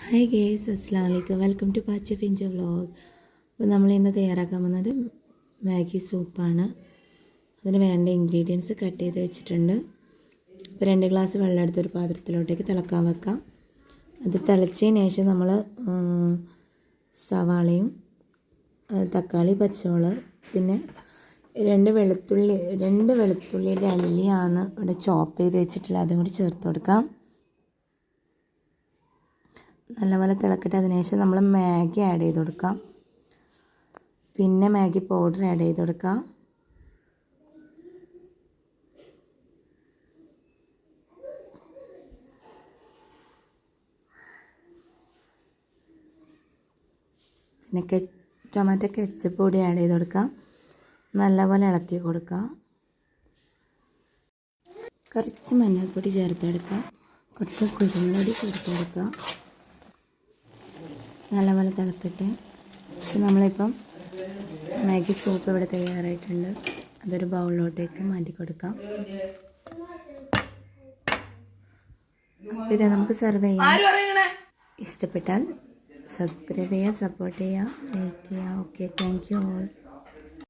Hi guys, അസ്സാം വലൈക്കും. Welcome to Pacha Fincha vlog. അപ്പോൾ നമ്മൾ ഇന്ന് തയ്യാറാക്കാൻ പോകുന്നത് മാഗി സൂപ്പാണ്. അതിന് വേണ്ട ഇൻഗ്രീഡിയൻസ് കട്ട് ചെയ്ത് വെച്ചിട്ടുണ്ട്. അപ്പോൾ 2 ഗ്ലാസ് വെള്ളം എടുത്തൊരു പാത്രത്തിലോട്ടേക്ക് തിളക്കാൻ വെക്കാം. അത് തിളച്ചതിന് ശേഷം നമ്മൾ സവാളയും തക്കാളി, പച്ചമുളക്, പിന്നെ 2 വെളുത്തുള്ളിയുടെ അല്ലിയാണ് ഇവിടെ ചോപ്പ് ചെയ്ത് വെച്ചിട്ടുള്ളത്. അതും കൂടി ചേർത്ത് കൊടുക്കാം. നല്ലപോലെ തിളക്കട്ടെ. അതിനുശേഷം നമ്മൾ മാഗി ആഡ് ചെയ്ത് കൊടുക്കാം. പിന്നെ മാഗി പൗഡർ ആഡ് ചെയ്ത് കൊടുക്കാം. പിന്നെ ടൊമാറ്റോ കെച്ചപ്പ് പൊടി ആഡ് ചെയ്ത് കൊടുക്കാം. നല്ലപോലെ ഇളക്കി കൊടുക്കാം. കുറച്ച് മഞ്ഞൾപ്പൊടി ചേർത്ത് കൊടുക്കാം. കുറച്ച് കുരുമുളക് ചേർത്ത് കൊടുക്കാം. നല്ലപോലെ തിളക്കട്ടെ. പക്ഷെ നമ്മളിപ്പം മാഗി സൂപ്പ് ഇവിടെ തയ്യാറായിട്ടുണ്ട്. അതൊരു ബൗളിലോട്ടേക്ക് മാറ്റി കൊടുക്കാം. ഇത് നമുക്ക് സെർവ് ചെയ്യാം. ഇഷ്ടപ്പെട്ടാൽ സബ്സ്ക്രൈബ് ചെയ്യുക, സപ്പോർട്ട് ചെയ്യുക, ലൈക്ക് ചെയ്യുക. Okay, thank you all.